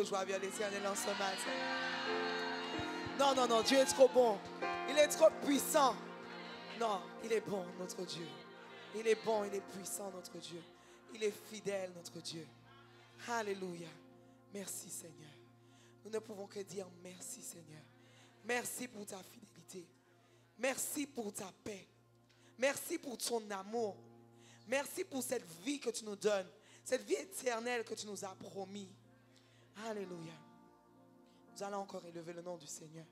de joie vers l'Éternel en ce matin. Non, non, non, Dieu est trop bon. Il est trop puissant. Non, il est bon, notre Dieu. Il est bon, il est puissant, notre Dieu. Il est fidèle, notre Dieu. Alléluia. Merci, Seigneur. Nous ne pouvons que dire merci, Seigneur. Merci pour ta fidélité. Merci pour ta paix. Merci pour ton amour. Merci pour cette vie que tu nous donnes. Cette vie éternelle que tu nous as promis. Alléluia. Nous allons encore élever le nom du Seigneur.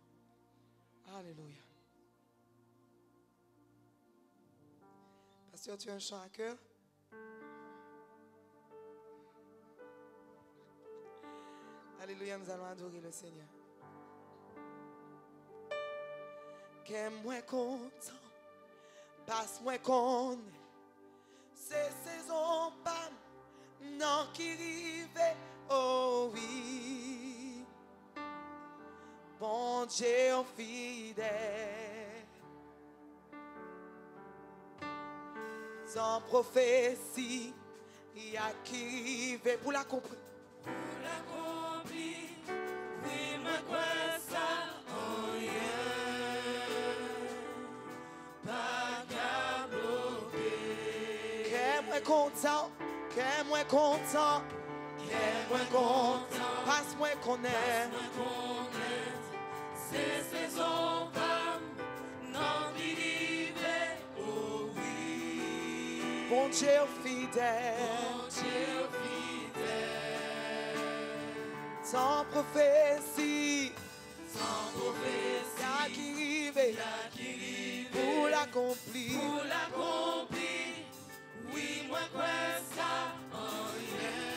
Alléluia. Pasteur, tu as un chant à cœur? Alléluia, nous allons adorer le Seigneur. Qu'est-ce moins content, passe moins qu'on ces saisons pas non qui rive, oh oui. Bon Dieu fidèle, sans prophétie, il y a qui rive pour la comprendre. Pour l'accomplir, oui, ma quoi ça, oh yeah, pas qu'à bloquer. Qu'est moins content, qu'est moins content, Qu'est moins content, passe moins qu'on est. moins connaître, ces saisons femmes, non vivre, oh oui. Bon Dieu fidèle, Bon Dieu fidèle, sans prophétie, sans prophétie, il y a qui rive y'a qui rive, pour l'accomplir. pour l'accomplir, oui, moi quoi ça, oh yeah,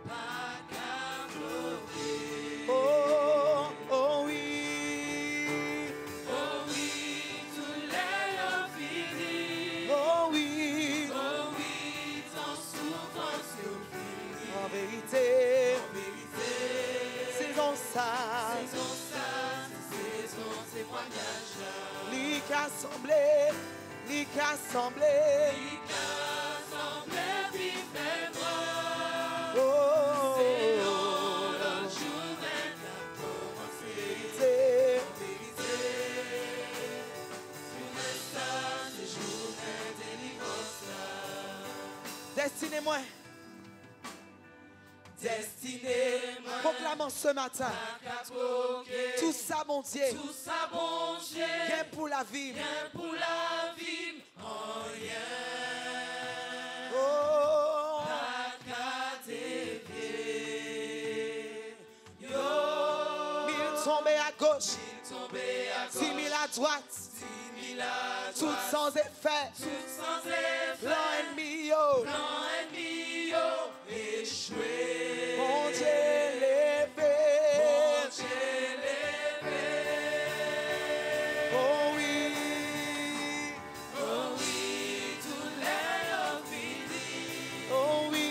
pas qu'à bloquer. Oh, oh oui, Oh oui, tous les fini. oh oui, Oh oui, ton souffrance est fini. en vérité, En vérité, saison ça, saison ça, saison témoignage là. li qu'assemblé, li qu'assemblé, Qui qu'a semblé vivre, oh, c'est le journée qui a commencé. c'est En vérité, journée ça, c'est journée délivrance là. destiné-moi, Destiné-moi, proclamons ce matin, qu'à troquer. tout ça mon Dieu, Tout ça, bon Dieu, bien pour la vie, bien pour la vie, oh yeah. oh, Pas qu'à dévier, yo. 1000 tombés à gauche, Il tombé à 10 000 gauche, à droite, 10 000 à tout droite, sans effet, tout sans effet, plan ennemi, yo, plan ennemi, yo, échoué. mon Dieu levé, Bon Dieu levé. oh oui, Oh oui, tous les fini. oh oui,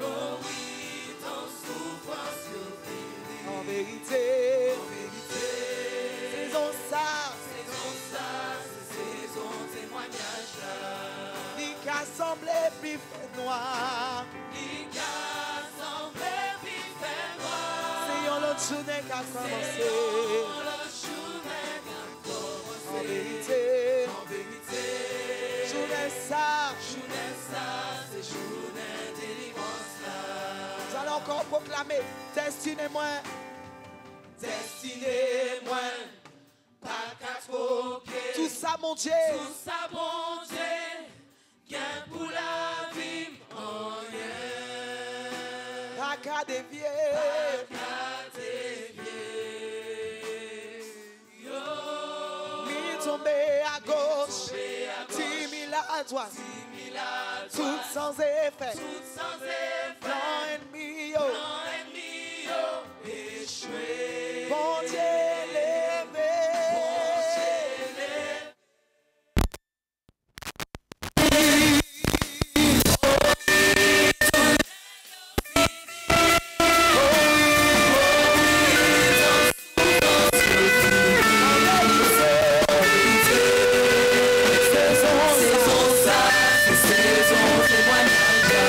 Oh oui, ton souffrance est fini. en vérité, En vérité, saison ça, saison ça, c'est saison témoignage là. li qu'assemblé puis fait noir, Il a semblé vivre moi. c'est yon l'autre journée qui a commencé, Le journée qui a en commencé. vérité, En vérité, journée ça, journée ça, c'est journée délivrance là. nous allons encore proclamer, destiné-moi, Destiné-moi, pas qu'à troquer. tout ça mon Dieu, Tout ça, bon Dieu, gain pour la vie, oh yeah. pas qu'à dévier, Pas qu'à dévier, yo. 1000 tombés à gauche, Tombé à 10 gauche, 000 à droite, 10 000 à tout droite, sans effet, tout sans effet, plan ennemi, yo, plan ennemi, yo, échoué. bon Dieu levé, Bon Dieu levé. saison ça, Saison témoignage.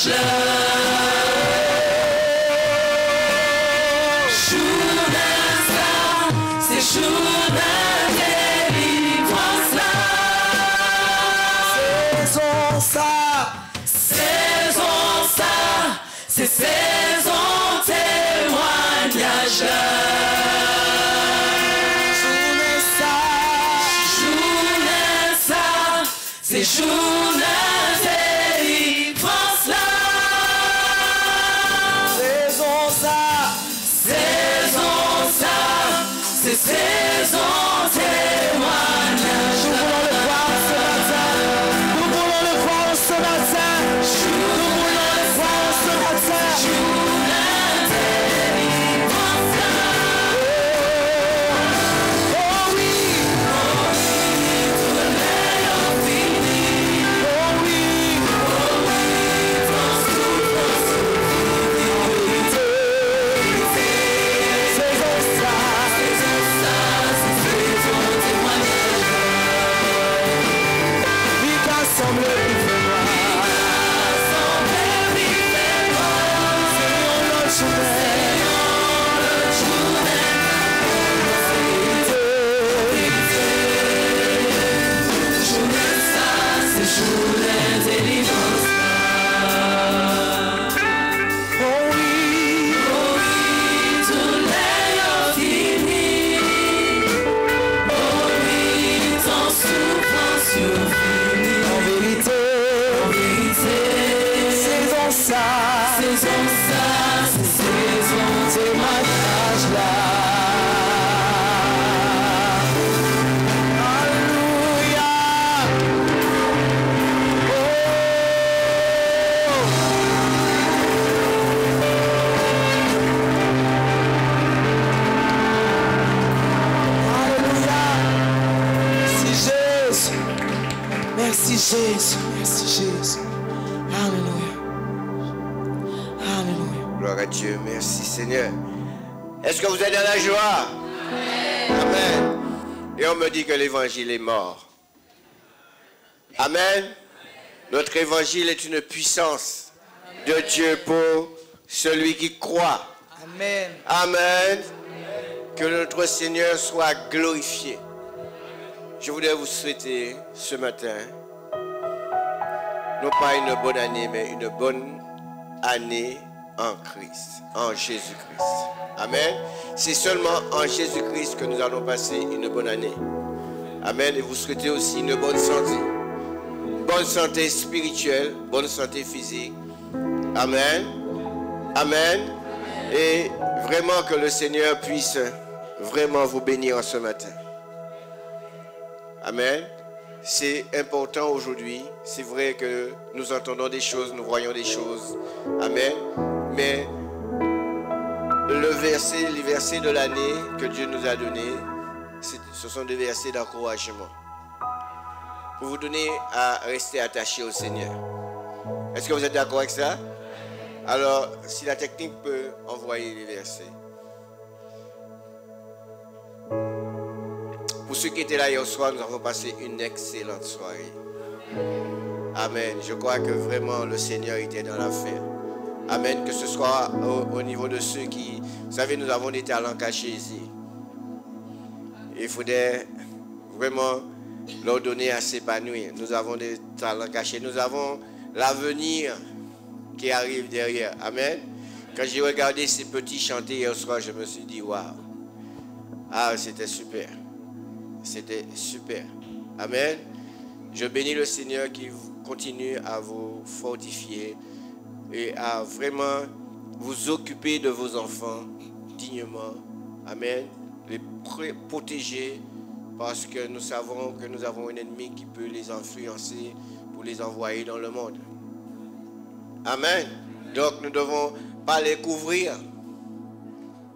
témoignage-là. C'est jour de délivrance-là. Saison ça. Saison ça. C'est saison témoignage-là. Journée ça. Journée ça. C'est jour de délivrance-là. Saison ça. Saison ça. C'est saison témoignage. Nous voulons le voir ce matin. Nous voulons le voir ce matin. Nous voulons le voir ce matin. Oh oui. Merci Jésus, merci Jésus. Alléluia. Alléluia. Gloire à Dieu, merci Seigneur. Est-ce que vous êtes dans la joie? Amen. Et on me dit que l'évangile est mort. Amen. Notre évangile est une puissance de Dieu pour celui qui croit. Amen. Amen. Que notre Seigneur soit glorifié. Je voudrais vous souhaiter ce matin, non pas une bonne année, mais une bonne année en Christ, en Jésus-Christ. Amen. C'est seulement en Jésus-Christ que nous allons passer une bonne année. Amen. Et vous souhaitez aussi une bonne santé. Bonne santé spirituelle, bonne santé physique. Amen. Amen. Et vraiment que le Seigneur puisse vraiment vous bénir en ce matin. Amen. C'est important aujourd'hui. C'est vrai que nous entendons des choses, nous voyons des choses. Amen. Mais les versets de l'année que Dieu nous a donnés, ce sont des versets d'encouragement. Pour vous donner à rester attaché au Seigneur. Est-ce que vous êtes d'accord avec ça? Alors, si la technique peut envoyer les versets. Pour ceux qui étaient là hier soir, nous avons passé une excellente soirée. Amen. Je crois que vraiment le Seigneur était dans l'affaire. Amen. Que ce soit au niveau de ceux qui... Vous savez, nous avons des talents cachés ici. Il faudrait vraiment leur donner à s'épanouir. Nous avons des talents cachés. Nous avons l'avenir qui arrive derrière. Amen. Quand j'ai regardé ces petits chanter hier soir, je me suis dit, waouh. Ah, c'était super. C'était super. Amen. Je bénis le Seigneur qui continue à vous fortifier et à vraiment vous occuper de vos enfants dignement. Amen. Les protéger parce que nous savons que nous avons un ennemi qui peut les influencer pour les envoyer dans le monde. Amen. Donc nous ne devons pas les couvrir,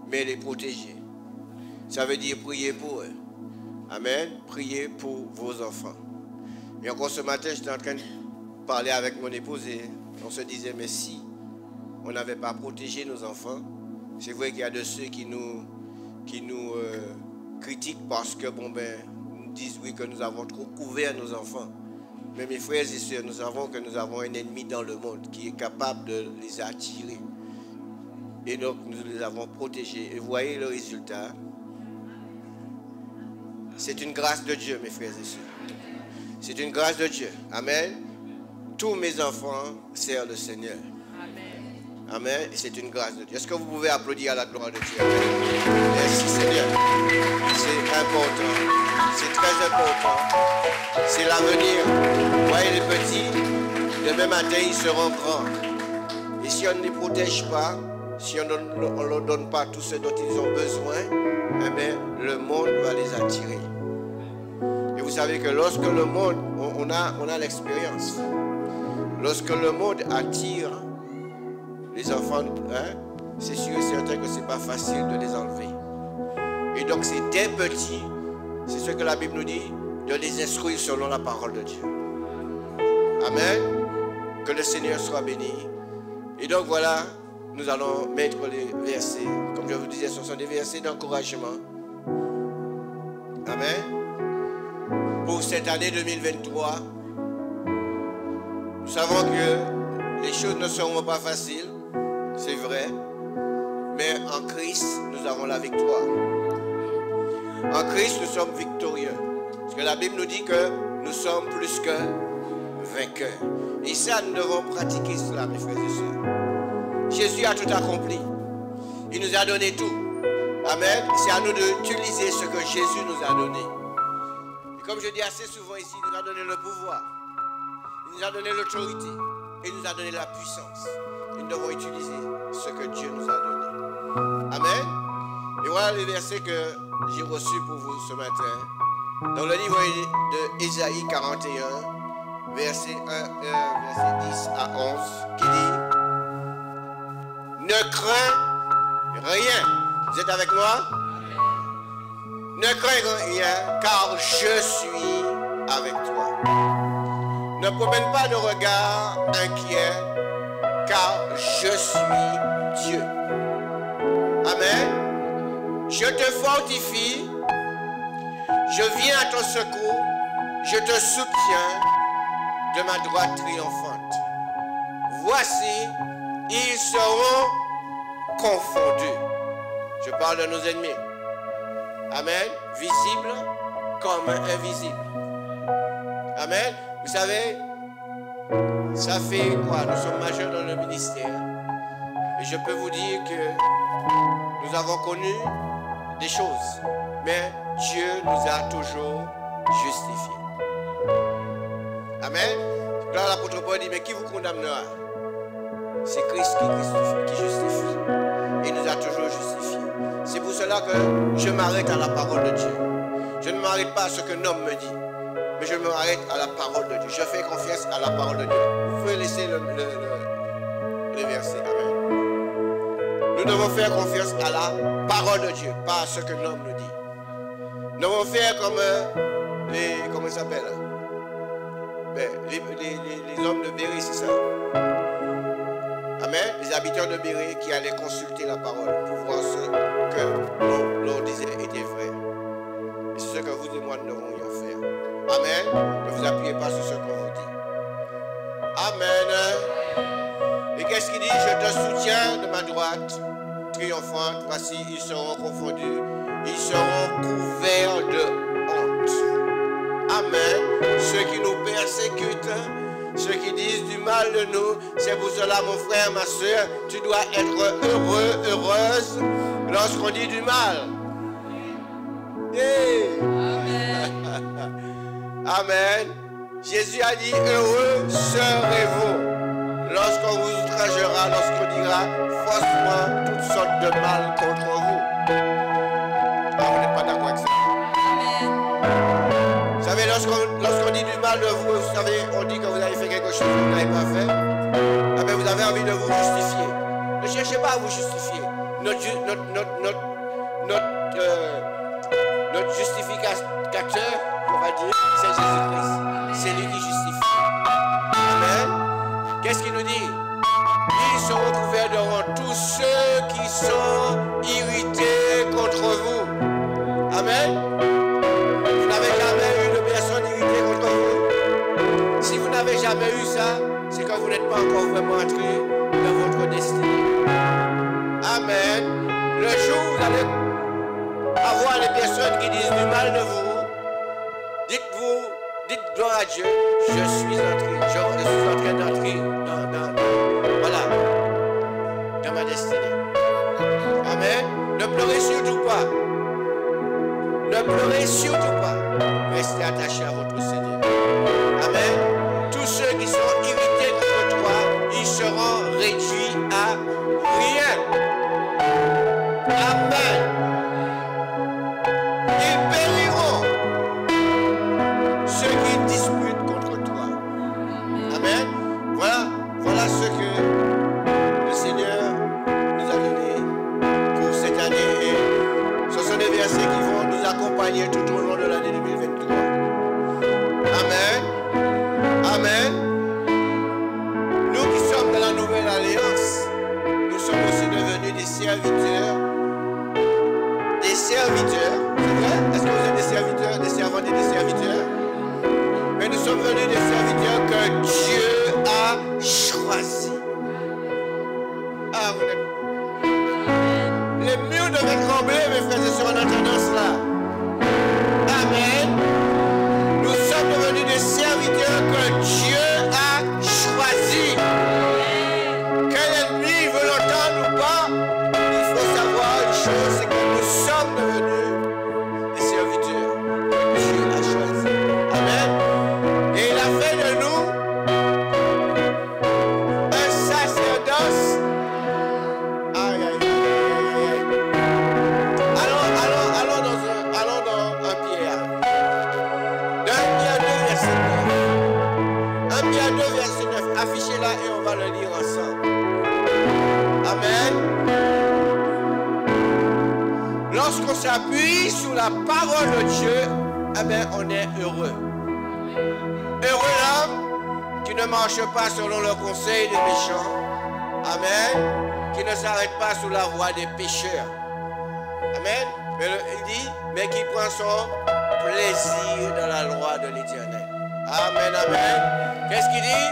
mais les protéger. Ça veut dire prier pour eux. Amen. Priez pour vos enfants. Et encore ce matin, j'étais en train de parler avec mon épouse et on se disait, mais si on n'avait pas protégé nos enfants, c'est vrai qu'il y a de ceux qui nous critiquent parce que, nous disent oui, que nous avons trop couvert nos enfants. Mais mes frères et sœurs, nous savons que nous avons un ennemi dans le monde qui est capable de les attirer. Et donc nous les avons protégés. Et vous voyez le résultat. C'est une grâce de Dieu, mes frères et sœurs. C'est une grâce de Dieu. Amen. Tous mes enfants servent le Seigneur. Amen. Et c'est une grâce de Dieu. Est-ce que vous pouvez applaudir à la gloire de Dieu? Amen. Merci Seigneur. C'est important. C'est très important. C'est l'avenir. Vous voyez les petits, demain matin, ils seront grands. Et si on ne les protège pas, si on ne leur donne pas tout ce dont ils ont besoin, eh bien, le monde va les attirer. Et vous savez que lorsque le monde, on a l'expérience. Lorsque le monde attire les enfants, hein, c'est sûr et certain que ce n'est pas facile de les enlever. Et donc c'est dès petits, c'est ce que la Bible nous dit, de les instruire selon la parole de Dieu. Amen. Que le Seigneur soit béni. Et donc voilà, nous allons mettre les versets. Comme je vous disais, ce sont des versets d'encouragement. Amen. Pour cette année 2023, nous savons que les choses ne seront pas faciles, c'est vrai. Mais en Christ, nous avons la victoire. En Christ, nous sommes victorieux. Parce que la Bible nous dit que nous sommes plus que vainqueurs. Et ça, nous devons pratiquer cela, mes frères et sœurs. Jésus a tout accompli. Il nous a donné tout. Amen. C'est à nous d'utiliser ce que Jésus nous a donné. Et comme je dis assez souvent ici, il nous a donné le pouvoir. Il nous a donné l'autorité. Et il nous a donné la puissance. Et nous devons utiliser ce que Dieu nous a donné. Amen. Et voilà les versets que j'ai reçus pour vous ce matin. Dans le livre de Ésaïe 41, verset 10 à 11, qui dit: ne crains rien. Vous êtes avec moi? Ne crains rien, car je suis avec toi. Ne promène pas de regard inquiet, car je suis Dieu. Amen. Je te fortifie, je viens à ton secours, je te soutiens de ma droite triomphante. Voici, ils seront confondus. Je parle de nos ennemis. Amen. Visibles comme invisibles. Amen. Vous savez, ça fait quoi? Nous sommes majeurs dans le ministère. Et je peux vous dire que nous avons connu des choses. Mais Dieu nous a toujours justifiés. Amen. Là, l'apôtre Paul dit: mais qui vous condamnera? C'est Christ qui justifie. Il nous a toujours justifiés. C'est pour cela que je m'arrête à la parole de Dieu. Je ne m'arrête pas à ce qu'un homme me dit, mais je m'arrête à la parole de Dieu. Je fais confiance à la parole de Dieu. Vous pouvez laisser les versets. Amen. Nous devons faire confiance à la parole de Dieu, pas à ce que l'homme nous dit. Nous devons faire comme comment ça s'appelle? Les hommes de Béret, c'est ça? Amen. Les habitants de Béret qui allaient consulter la parole pour voir ce que l'on disait était vrai. Et c'est ce que vous et moi nous devons faire. Amen. Ne vous appuyez pas sur ce qu'on vous dit. Amen. Et qu'est-ce qu'il dit? Je te soutiens de ma droite triomphante. Voici, ils seront confondus. Ils seront couverts de honte. Amen. Ceux qui nous persécutent, ceux qui disent du mal de nous, c'est pour cela, mon frère, ma soeur, tu dois être heureux, heureuse lorsqu'on dit du mal. Hey. Amen. Amen. Jésus a dit: heureux serez-vous lorsqu'on vous outragera, lorsqu'on dira faussement toutes sortes de mal contre vous. Ah, vous n'êtes pas d'accord avec ça? Vous savez, lorsqu'on dit du mal de vous, vous savez, on dit que vous avez fait quelque chose que vous n'avez pas fait. Ah ben, vous avez envie de vous justifier. Ne cherchez pas à vous justifier. Notre justificateur, on va dire, c'est Jésus-Christ. C'est lui qui justifie. Amen. Qu'est-ce qu'il nous dit? Ils seront couverts de honte, tous ceux qui sont irrités contre vous. Amen. Vous n'avez jamais eu de personne irritée contre vous. Si n'avez jamais eu ça, c'est que vous n'êtes pas encore vraiment entré dans votre destinée. Amen. Le jour où vous allez avoir les personnes qui disent du mal de vous, dites gloire à Dieu, je suis en train d'entrer dans ma destinée. Amen. Ne pleurez surtout pas. Ne pleurez surtout pas. Restez attachés à votre Seigneur. Amen. Tous ceux qui sont irrités contre toi, ils seront réduits à rien. Amen. Ils périront, ceux qui disputent contre toi. Amen. Voilà ce que le Seigneur nous a donné pour cette année. Et ce sont des versets qui vont nous accompagner tout au long de l'année 2023. Amen. Amen. Nous qui sommes dans la nouvelle alliance, nous sommes aussi devenus des serviteurs. Des serviteurs. C'est vrai? Est-ce que vous êtes des serviteurs, des servantes et des serviteurs? Mais nous sommes venus des serviteurs que Dieu a choisis. Ah, vous êtes... Les murs devaient trembler, mes frères et sœurs, en entendant cela. Amen. Nous sommes devenus des serviteurs que Dieu a choisis. Quel ennemi veut l'entendre ou pas, il faut savoir une chose, c'est que nous sommes devenus des serviteurs que Dieu a choisis. Amen. Et il a fait de nous un sacerdoce. Aïe, aïe, aïe, aïe. Allons dans un Pierre. D'un Pierre 2, verset 9. Un Pierre 2, verset 9. Affichez-la et on va le lire ensemble. Amen. Lorsqu'on s'appuie sur la parole de Dieu, eh bien, on est heureux. Heureux l'homme qui ne marche pas selon le conseil des méchants. Amen. Qui ne s'arrête pas sous la voie des pécheurs. Amen. Mais il dit, mais qui prend son plaisir dans la loi de l'Éternel. Amen, amen. Qu'est-ce qu'il dit?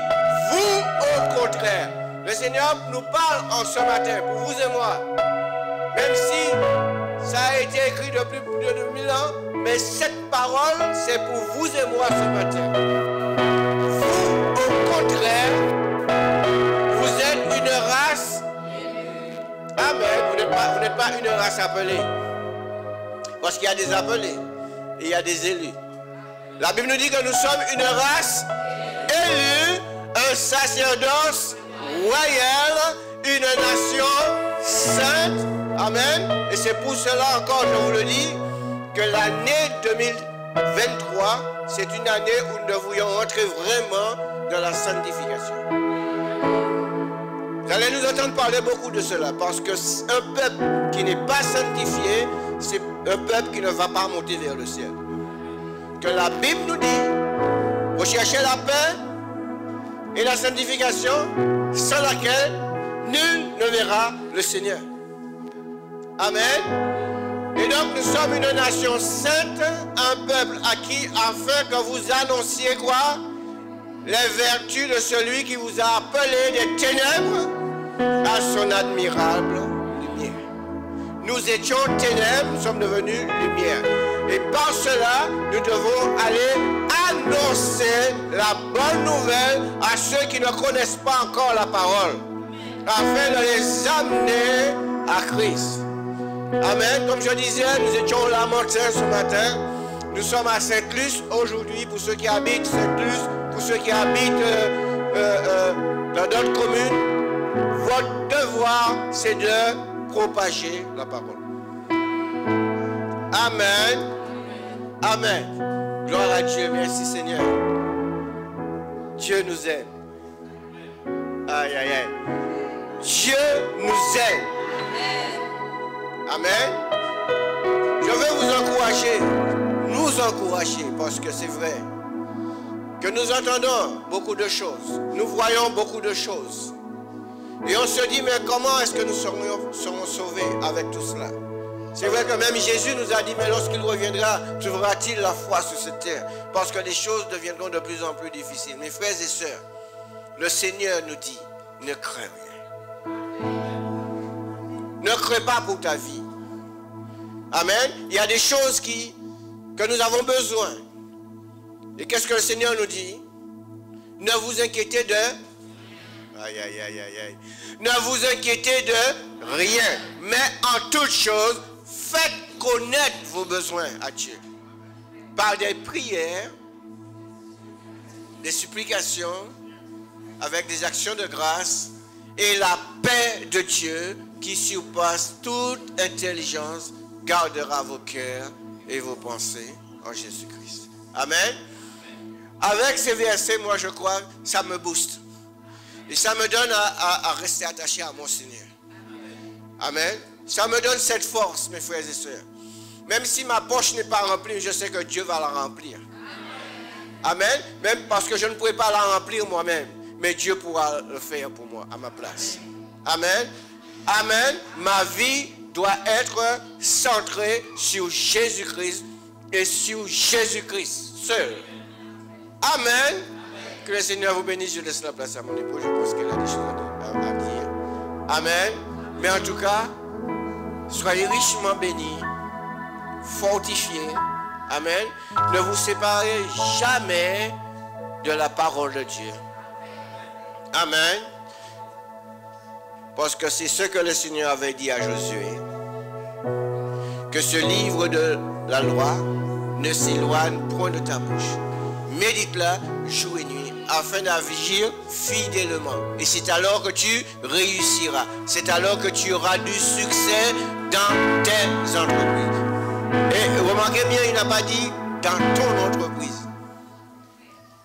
Vous, au contraire. Le Seigneur nous parle en ce matin, pour vous et moi. Même si ça a été écrit depuis plus de 2000 ans, mais cette parole, c'est pour vous et moi ce matin. Vous, au contraire, vous êtes une race. Amen. Vous n'êtes pas une race appelée. Parce qu'il y a des appelés et il y a des élus. La Bible nous dit que nous sommes une race élue, un sacerdoce royal, une nation sainte. Amen. Et c'est pour cela encore, je vous le dis, que l'année 2023, c'est une année où nous devrions entrer vraiment dans la sanctification. Vous allez nous entendre parler beaucoup de cela, parce qu'un peuple qui n'est pas sanctifié, c'est un peuple qui ne va pas monter vers le ciel. Que la Bible nous dit, recherchez la paix et la sanctification, sans laquelle nul ne verra le Seigneur. Amen. Et donc nous sommes une nation sainte, un peuple acquis, afin que vous annonciez quoi? Les vertus de celui qui vous a appelé des ténèbres à son admirable lumière. Nous étions ténèbres, nous sommes devenus lumière. Et par cela, nous devons aller annoncer la bonne nouvelle à ceux qui ne connaissent pas encore la parole, afin de les amener à Christ. Amen. Comme je disais, nous étions au Lamentin ce matin. Nous sommes à Sainte-Luce aujourd'hui, pour ceux qui habitent Sainte-Luce, pour ceux qui habitent dans d'autres communes. Votre devoir, c'est de propager la parole. Amen. Amen. Gloire à Dieu. Merci Seigneur. Dieu nous aime. Aïe, aïe, aïe. Dieu nous aime. Amen. Je veux vous encourager, nous encourager, parce que c'est vrai que nous entendons beaucoup de choses, nous voyons beaucoup de choses. Et on se dit, mais comment est-ce que nous serons sauvés avec tout cela? C'est vrai que même Jésus nous a dit, mais lorsqu'il reviendra, trouvera-t-il la foi sur cette terre? Parce que les choses deviendront de plus en plus difficiles. Mes frères et sœurs, le Seigneur nous dit, ne crains rien. Ne crains pas pour ta vie. Amen. Il y a des choses que nous avons besoin. Et qu'est-ce que le Seigneur nous dit? Ne vous inquiétez de... Aïe, aïe, aïe, aïe, aïe. Ne vous inquiétez de rien. Mais en toute chose, faites connaître vos besoins à Dieu. Par des prières, des supplications, avec des actions de grâce, et la paix de Dieu qui surpasse toute intelligence gardera vos cœurs et vos pensées en Jésus-Christ. Amen. Avec ces versets, moi je crois, ça me booste. Et ça me donne à rester attaché à mon Seigneur. Amen. Ça me donne cette force, mes frères et sœurs. Même si ma poche n'est pas remplie, je sais que Dieu va la remplir. Amen. Même parce que je ne pourrai pas la remplir moi-même. Mais Dieu pourra le faire pour moi, à ma place. Amen. Amen. Ma vie doit être centrée sur Jésus-Christ et sur Jésus-Christ seul. Amen. Que le Seigneur vous bénisse. Je laisse la place à mon époux. Je pense qu'elle a des choses à dire. Amen. Mais en tout cas, soyez richement bénis, fortifiés. Amen. Ne vous séparez jamais de la parole de Dieu. Amen. Parce que c'est ce que le Seigneur avait dit à Josué. Que ce livre de la loi ne s'éloigne point de ta bouche. Médite-la jour et nuit afin d'agir fidèlement. Et c'est alors que tu réussiras. C'est alors que tu auras du succès dans tes entreprises. Et remarquez bien, il n'a pas dit dans ton entreprise.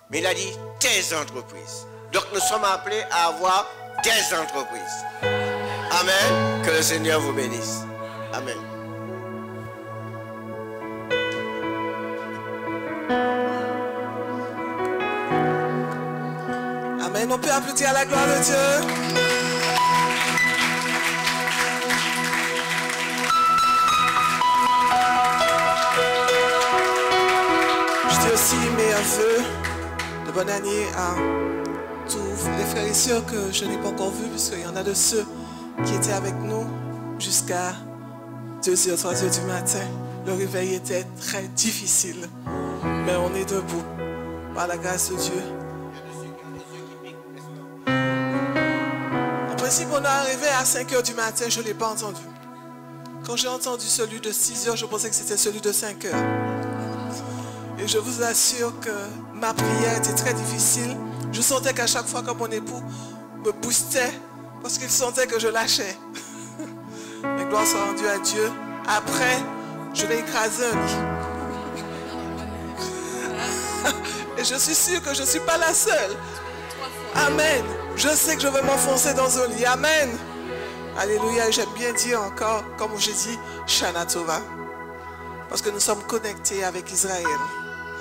Mais il a dit tes entreprises. Donc nous sommes appelés à avoir des entreprises. Amen. Que le Seigneur vous bénisse. Amen. Amen. On peut applaudir à la gloire de Dieu. Je dis aussi mes vœux de bonne année à tous les frères et sœurs que je n'ai pas encore vus, puisqu'il y en a de ceux qui étaient avec nous jusqu'à 2h, 3h du matin. Le réveil était très difficile, mais on est debout par la grâce de Dieu. En principe, on est arrivé à 5h du matin, je ne l'ai pas entendu. Quand j'ai entendu celui de 6h, je pensais que c'était celui de 5h. Et je vous assure que ma prière était très difficile. Je sentais qu'à chaque fois que mon époux me boostait, parce qu'il sentait que je lâchais. Mais gloire soit rendue à Dieu. Après, je l'ai écrasé un lit. Et je suis sûre que je ne suis pas la seule. Amen. Je sais que je vais m'enfoncer dans un lit. Amen. Alléluia. Et j'aime bien dire encore, comme j'ai dit, Shana Tova. Parce que nous sommes connectés avec Israël.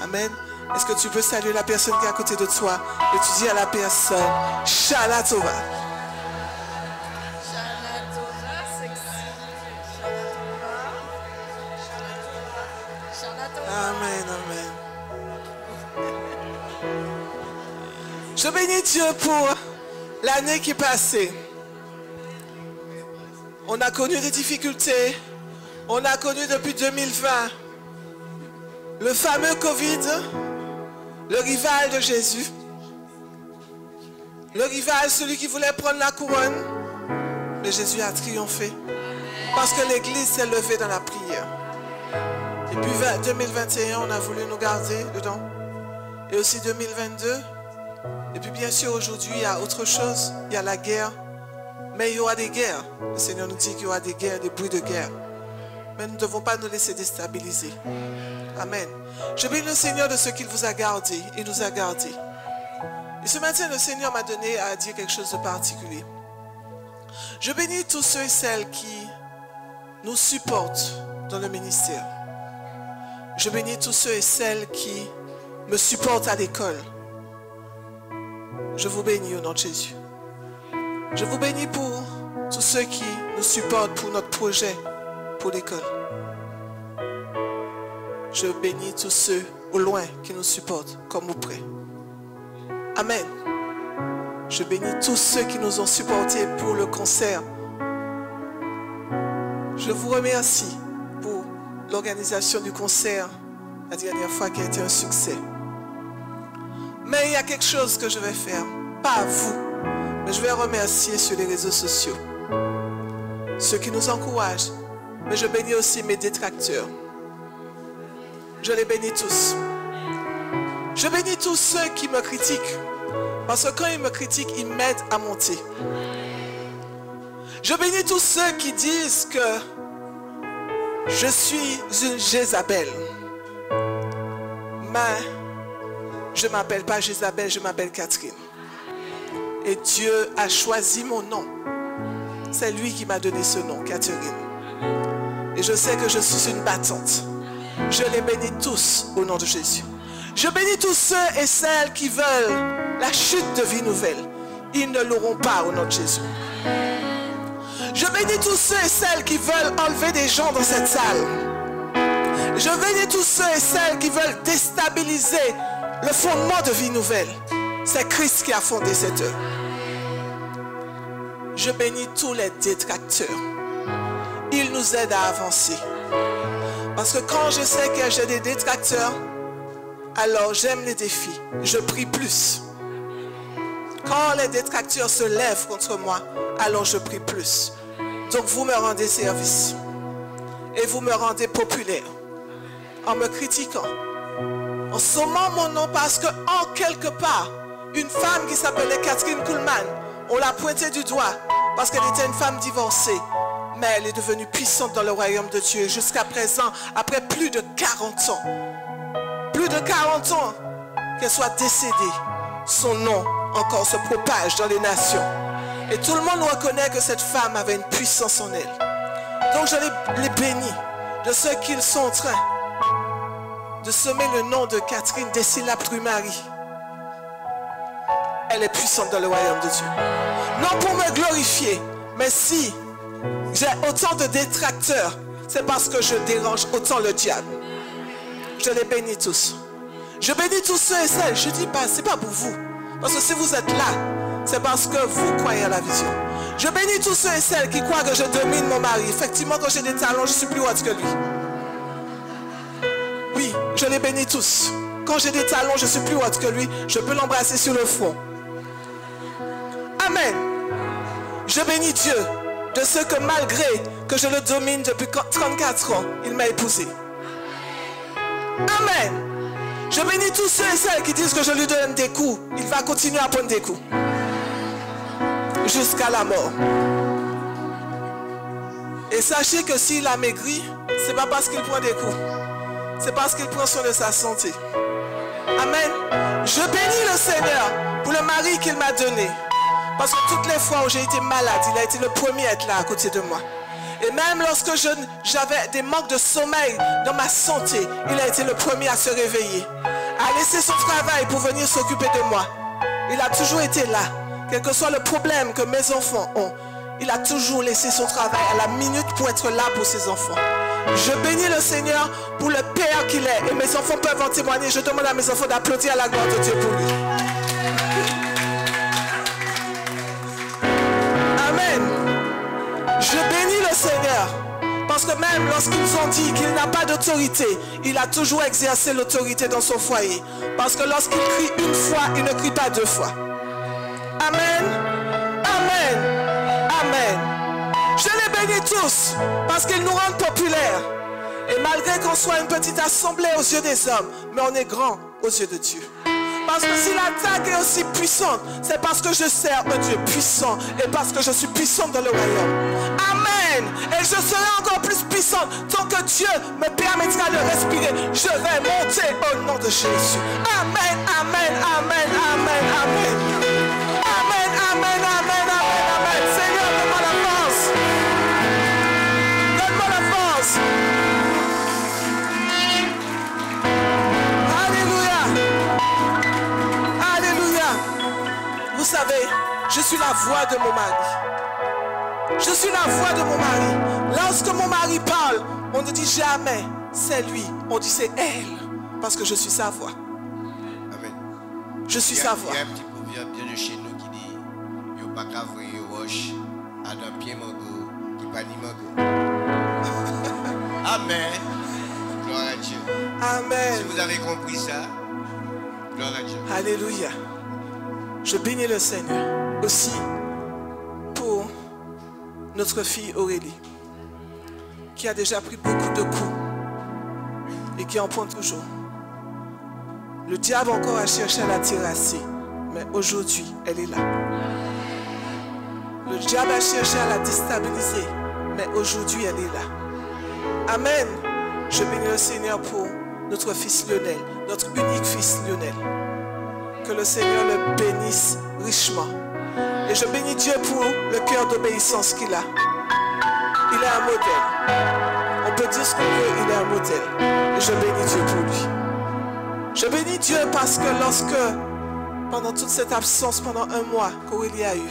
Amen. Est-ce que tu peux saluer la personne qui est à côté de toi et tu dis à la personne, Shana Tova. Amen, amen. Je bénis Dieu pour l'année qui est passée. On a connu des difficultés. On a connu depuis 2020 le fameux Covid, le rival de Jésus. Le rival, celui qui voulait prendre la couronne. Mais Jésus a triomphé. Parce que l'Église s'est levée dans la prière. Et puis 2021, on a voulu nous garder dedans. Et aussi 2022. Et puis bien sûr, aujourd'hui, il y a autre chose. Il y a la guerre. Mais il y aura des guerres. Le Seigneur nous dit qu'il y aura des guerres, des bruits de guerre. Mais nous ne devons pas nous laisser déstabiliser. Amen. Je bénis le Seigneur de ce qu'il vous a gardé. Il nous a gardés. Et ce matin, le Seigneur m'a donné à dire quelque chose de particulier. Je bénis tous ceux et celles qui nous supportent dans le ministère. Je bénis tous ceux et celles qui me supportent à l'école. Je vous bénis au nom de Jésus. Je vous bénis pour tous ceux qui nous supportent pour notre projet pour l'école. Je bénis tous ceux au loin qui nous supportent comme au près. Amen. Je bénis tous ceux qui nous ont supportés pour le concert. Je vous remercie pour l'organisation du concert la dernière fois qui a été un succès. Mais il y a quelque chose que je vais faire, pas à vous, mais je vais remercier sur les réseaux sociaux ceux qui nous encouragent, mais je bénis aussi mes détracteurs. Je les bénis tous. Je bénis tous ceux qui me critiquent, parce que quand ils me critiquent, ils m'aident à monter. Je bénis tous ceux qui disent que je suis une Jézabel. Mais je ne m'appelle pas Jézabel, je m'appelle Catherine. Et Dieu a choisi mon nom. C'est lui qui m'a donné ce nom, Catherine. Et je sais que je suis une battante. Je les bénis tous au nom de Jésus. Je bénis tous ceux et celles qui veulent la chute de vie nouvelle. Ils ne l'auront pas au nom de Jésus. Je bénis tous ceux et celles qui veulent enlever des gens dans cette salle. Je bénis tous ceux et celles qui veulent déstabiliser le fondement de vie nouvelle. C'est Christ qui a fondé cette œuvre. Je bénis tous les détracteurs. Ils nous aident à avancer. Parce que quand je sais que j'ai des détracteurs, alors j'aime les défis. Je prie plus. Quand les détracteurs se lèvent contre moi, alors je prie plus. Donc vous me rendez service. Et vous me rendez populaire. En me critiquant. En sommant mon nom parce que en quelque part, une femme qui s'appelait Catherine Kuhlman, on l'a pointée du doigt parce qu'elle était une femme divorcée. Mais elle est devenue puissante dans le royaume de Dieu. Jusqu'à présent, après plus de 40 ans. Plus de 40 ans qu'elle soit décédée. Son nom encore se propage dans les nations. Et tout le monde reconnaît que cette femme avait une puissance en elle. Donc je les bénis de ceux qu'ils sont en train de semer le nom de Catherine Dessila-Prumari. Elle est puissante dans le royaume de Dieu. Non pour me glorifier, mais si j'ai autant de détracteurs, c'est parce que je dérange autant le diable. Je les bénis tous. Je bénis tous ceux et celles. Je ne dis pas, ce n'est pas pour vous. Parce que si vous êtes là, c'est parce que vous croyez à la vision. Je bénis tous ceux et celles qui croient que je domine mon mari. Effectivement, quand j'ai des talons, je suis plus haute que lui. Oui, je les bénis tous. Quand j'ai des talons, je suis plus haute que lui. Je peux l'embrasser sur le front. Amen. Je bénis Dieu de ce que malgré que je le domine depuis 34 ans, il m'a épousé. Amen. Je bénis tous ceux et celles qui disent que je lui donne des coups. Il va continuer à prendre des coups. Jusqu'à la mort. Et sachez que s'il a maigri, ce n'est pas parce qu'il prend des coups. C'est parce qu'il prend soin de sa santé. Amen. Je bénis le Seigneur pour le mari qu'il m'a donné. Parce que toutes les fois où j'ai été malade, il a été le premier à être là à côté de moi. Et même lorsque j'avais des manques de sommeil dans ma santé, il a été le premier à se réveiller, à laisser son travail pour venir s'occuper de moi. Il a toujours été là, quel que soit le problème que mes enfants ont. Il a toujours laissé son travail à la minute pour être là pour ses enfants. Je bénis le Seigneur pour le Père qu'il est. Et mes enfants peuvent en témoigner. Je demande à mes enfants d'applaudir à la gloire de Dieu pour lui. Amen. Je bénis le Seigneur. Parce que même lorsqu'ils ont dit qu'il n'a pas d'autorité, il a toujours exercé l'autorité dans son foyer. Parce que lorsqu'il crie une fois, il ne crie pas deux fois. Amen. Amen. Amen. Je les bénis tous parce qu'ils nous rendent populaires. Et malgré qu'on soit une petite assemblée aux yeux des hommes, mais on est grand aux yeux de Dieu. Parce que si l'attaque est aussi puissante, c'est parce que je sers un Dieu puissant et parce que je suis puissante dans le royaume. Amen. Et je serai encore plus puissante tant que Dieu me permettra de respirer. Je vais monter au nom de Jésus. Amen, amen, amen, amen, amen. Amen, amen, amen, amen, amen. Seigneur, donne-moi la force. Donne-moi la force. Vous savez, je suis la voix de mon mari. Je suis la voix de mon mari. Lorsque mon mari parle, on ne dit jamais c'est lui, on dit c'est elle, parce que je suis sa voix. Amen. Je suis sa voix. Il y a un petit proverbe bien de chez nous qui dit il n'y a pas qu'à voir roche à d'un pied mango qui pas ni mango. Amen. Gloire à Dieu. Amen. Si vous avez compris ça, gloire à Dieu. Alléluia. Je bénis le Seigneur aussi pour notre fille Aurélie, qui a déjà pris beaucoup de coups et qui en prend toujours. Le diable encore a cherché à la terrasser, mais aujourd'hui, elle est là. Le diable a cherché à la déstabiliser, mais aujourd'hui, elle est là. Amen. Je bénis le Seigneur pour notre fils Lionel, notre unique fils Lionel. Que le Seigneur le bénisse richement. Et je bénis Dieu pour le cœur d'obéissance qu'il a. Il est un modèle. On peut dire ce qu'on veut, il est un modèle. Et je bénis Dieu pour lui. Je bénis Dieu parce que lorsque, pendant toute cette absence, pendant un mois qu'Aurélie a eu,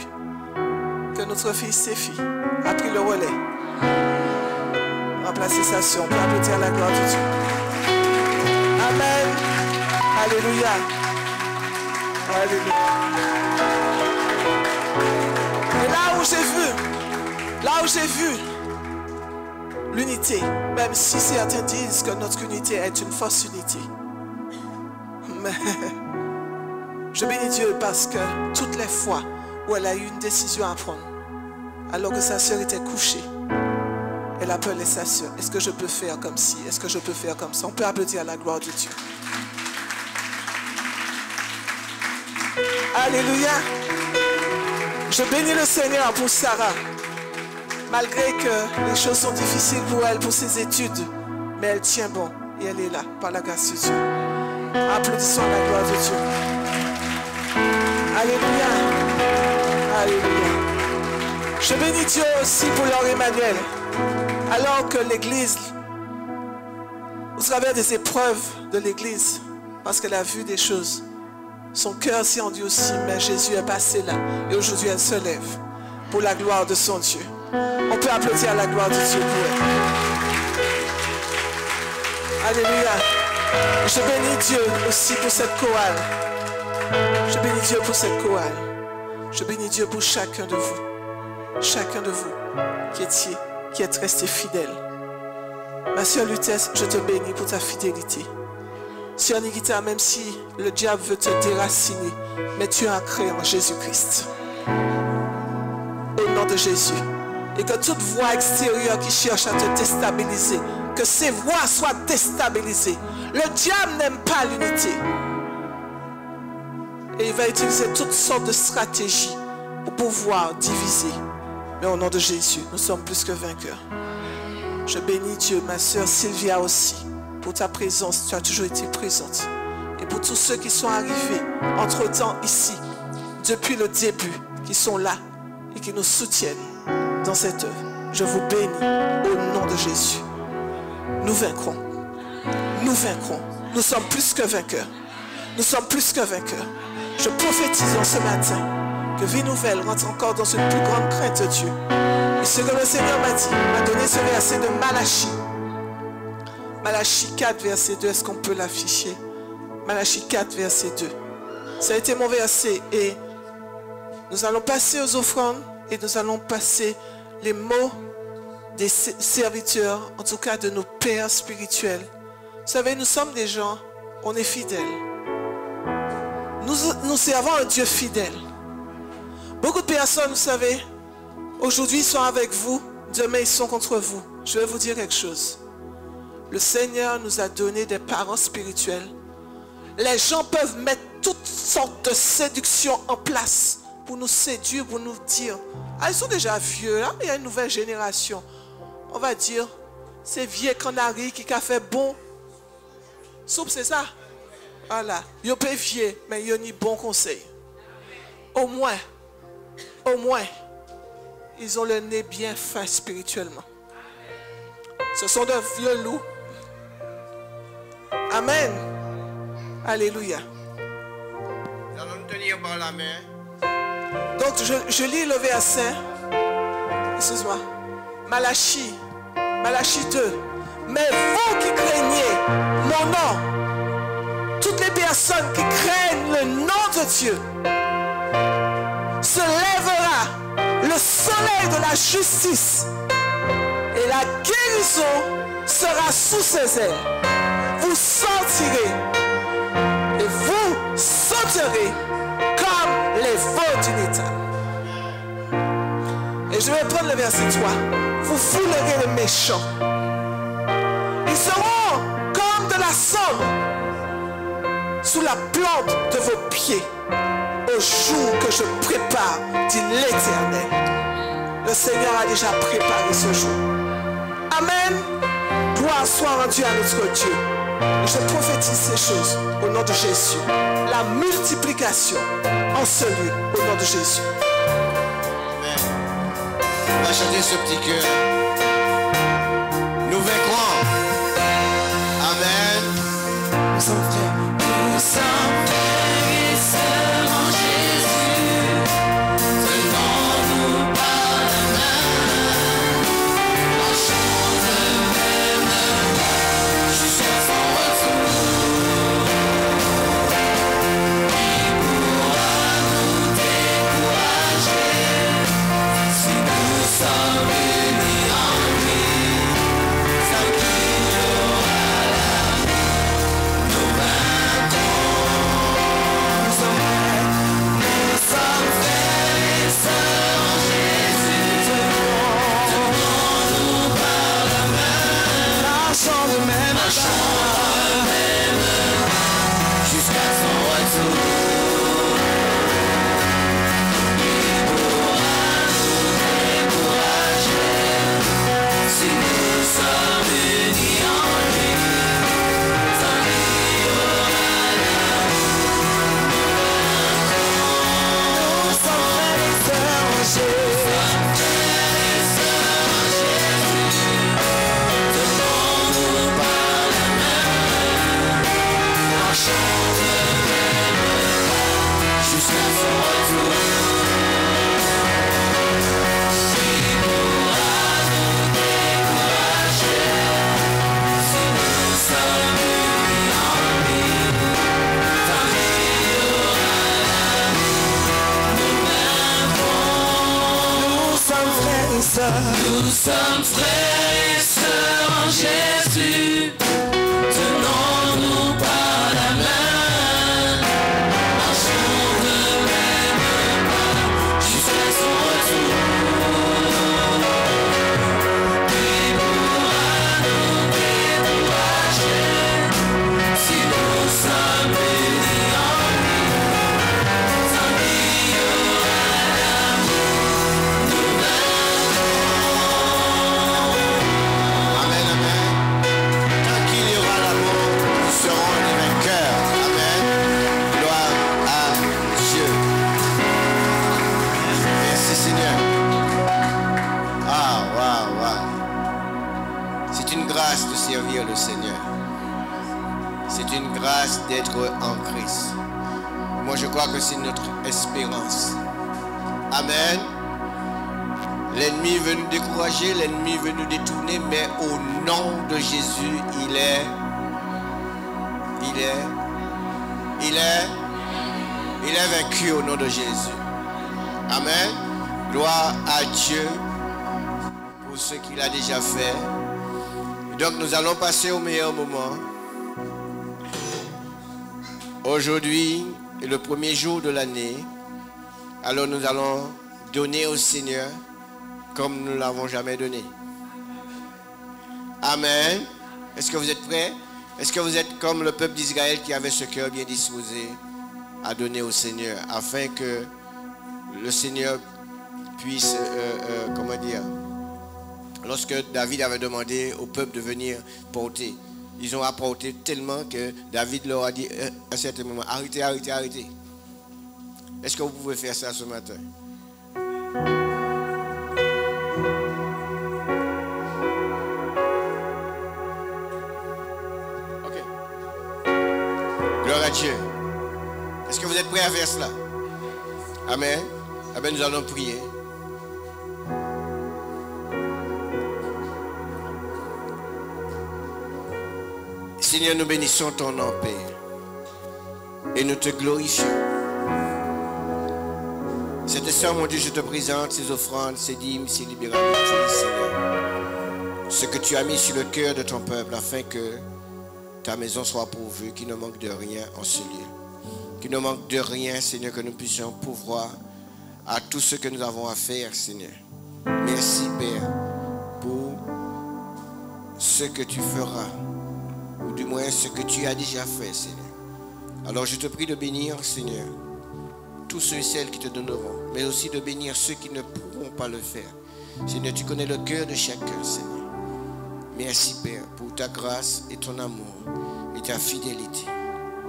que notre fils Séphie a pris le relais, remplacer sa sœur, on peut applaudir la gloire de Dieu. Amen. Alléluia. Alléluia. Et là où j'ai vu l'unité, même si certains disent que notre unité est une fausse unité, mais je bénis Dieu parce que toutes les fois où elle a eu une décision à prendre, alors que sa sœur était couchée, elle appelait sa sœur. Est-ce que je peux faire comme ci? Est-ce que je peux faire comme ça? On peut applaudir à la gloire de Dieu. Alléluia. Je bénis le Seigneur pour Sarah. Malgré que les choses sont difficiles pour elle, pour ses études, mais elle tient bon et elle est là par la grâce de Dieu. Applaudissons à la gloire de Dieu. Alléluia. Alléluia. Je bénis Dieu aussi pour Laure Emmanuel. Alors que l'Église, au travers des épreuves de l'Église, parce qu'elle a vu des choses, son cœur s'est rendu aussi, mais Jésus est passé là. Et aujourd'hui, elle se lève pour la gloire de son Dieu. On peut applaudir à la gloire de Dieu pour elle. Alléluia. Je bénis Dieu aussi pour cette chorale. Je bénis Dieu pour cette chorale. Je bénis Dieu pour chacun de vous. Chacun de vous qui êtes resté fidèle. Ma sœur Lutèce, je te bénis pour ta fidélité. Sœur Nikita, même si le diable veut te déraciner, mais tu es ancré en Jésus-Christ. Au nom de Jésus. Et que toute voix extérieure qui cherche à te déstabiliser, que ces voix soient déstabilisées. Le diable n'aime pas l'unité. Et il va utiliser toutes sortes de stratégies pour pouvoir diviser. Mais au nom de Jésus, nous sommes plus que vainqueurs. Je bénis Dieu, ma sœur Sylvia aussi. Pour ta présence, tu as toujours été présente. Et pour tous ceux qui sont arrivés entre-temps ici, depuis le début, qui sont là et qui nous soutiennent dans cette œuvre, je vous bénis au nom de Jésus. Nous vaincrons. Nous vaincrons. Nous sommes plus que vainqueurs. Nous sommes plus que vainqueurs. Je prophétise en ce matin que Vie Nouvelle rentre encore dans une plus grande crainte de Dieu. Et ce que le Seigneur m'a dit, m'a donné ce verset de Malachie. Malachie 4, verset 2, est-ce qu'on peut l'afficher? Malachie 4, verset 2. Ça a été mon verset et nous allons passer aux offrandes et nous allons passer les mots des serviteurs, en tout cas de nos pères spirituels. Vous savez, nous sommes des gens, on est fidèles. Nous servons un Dieu fidèle. Beaucoup de personnes, vous savez, aujourd'hui ils sont avec vous, demain ils sont contre vous. Je vais vous dire quelque chose. Le Seigneur nous a donné des parents spirituels. Les gens peuvent mettre toutes sortes de séductions en place pour nous séduire, pour nous dire, ah, ils sont déjà vieux, là, il y a une nouvelle génération. On va dire, c'est vieux canari qui a fait bon soupe, c'est ça? Voilà, ils sont vieux, mais ils ont ni bon conseil. Au moins, ils ont le nez bien fin spirituellement. Ce sont de vieux loups. Amen. Alléluia. Nous allons nous tenir par la main. Donc je lis le verset. Excuse-moi. Malachie Malachie 2. Mais vous qui craignez mon nom, toutes les personnes qui craignent le nom de Dieu, se lèvera le soleil de la justice et la guérison sera sous ses ailes. Vous sortirez et vous sauterez comme les veaux d'une étable. Et je vais prendre le verset 3. Vous foulerez les méchants. Ils seront comme de la cendre sous la plante de vos pieds au jour que je prépare, dit l'Éternel. Le Seigneur a déjà préparé ce jour. Amen. Gloire soit rendue à notre Dieu. Je prophétise ces choses au nom de Jésus. La multiplication en ce lieu au nom de Jésus. Amen. On va chanter ce petit cœur. Nous vaincrons. Amen. Nous sommes frères. Nous sommes frères et sœurs en Jésus. Tenons-nous par la main. Marchons de même jusqu'à son retour. Qui pourra nous décourager si nous sommes unis en lui? Sans qu'il y aura là, nous vaincrons. Nous sommes frères et sœurs en Jésus. Tenons-nous par la main. Marchons de même jusqu'à son retour. Il pourra nous décourager si nous sommes unis en lui. Tant qu'il y aura là, nous sommes frères et sœurs en Jésus. Tenons-nous par la main. Marchons de même jusqu'à son retour. Il pourra nous décourager si nous sommes unis en lui. Tant qu'il y aura là, nous vaincrons. Nous sommes frères et sœurs. Nous sommes frères et sœurs en Jésus. Tenons-nous par la main. Marchons de même pas jusqu'à son retour. Il pourra nous décourager si nous sommes unis en lui. Tant qu'il y aura là, nous Amen, amen. Tant qu'il y aura l'amour, nous serons les vainqueurs. Amen. Gloire à Dieu. Merci Seigneur. Ah, waouh, waouh. C'est une grâce de servir le Seigneur. C'est une grâce d'être en Christ. Moi, je crois que c'est notre espérance. Amen. L'ennemi veut nous décourager, l'ennemi veut nous détourner, mais au nom de Jésus, il est vaincu au nom de Jésus. Amen. Gloire à Dieu pour ce qu'il a déjà fait. Et donc nous allons passer au meilleur moment. Aujourd'hui est le premier jour de l'année. Alors nous allons donner au Seigneur comme nous ne l'avons jamais donné. Amen. Est-ce que vous êtes prêts? Est-ce que vous êtes comme le peuple d'Israël qui avait ce cœur bien disposé à donner au Seigneur afin que le Seigneur puisse, comment dire, lorsque David avait demandé au peuple de venir porter, ils ont apporté tellement que David leur a dit à un certain moment, arrêtez, arrêtez, arrêtez. Est-ce que vous pouvez faire ça ce matin? Gloire à Dieu. Est-ce que vous êtes prêts à faire cela? Amen. Amen, nous allons prier. Seigneur, nous bénissons ton nom, Père. Et nous te glorifions. Cette soeur, mon Dieu, je te présente ces offrandes, ces dîmes, ces libéralités, Seigneur. Ce que tu as mis sur le cœur de ton peuple afin que ta maison soit pourvue, qu'il ne manque de rien en ce lieu. Qu'il ne manque de rien, Seigneur, que nous puissions pourvoir à tout ce que nous avons à faire, Seigneur. Merci, Père, pour ce que tu feras, ou du moins ce que tu as déjà fait, Seigneur. Alors je te prie de bénir, Seigneur, tous ceux et celles qui te donneront, mais aussi de bénir ceux qui ne pourront pas le faire. Seigneur, tu connais le cœur de chacun, Seigneur. Merci, Père, pour ta grâce et ton amour et ta fidélité.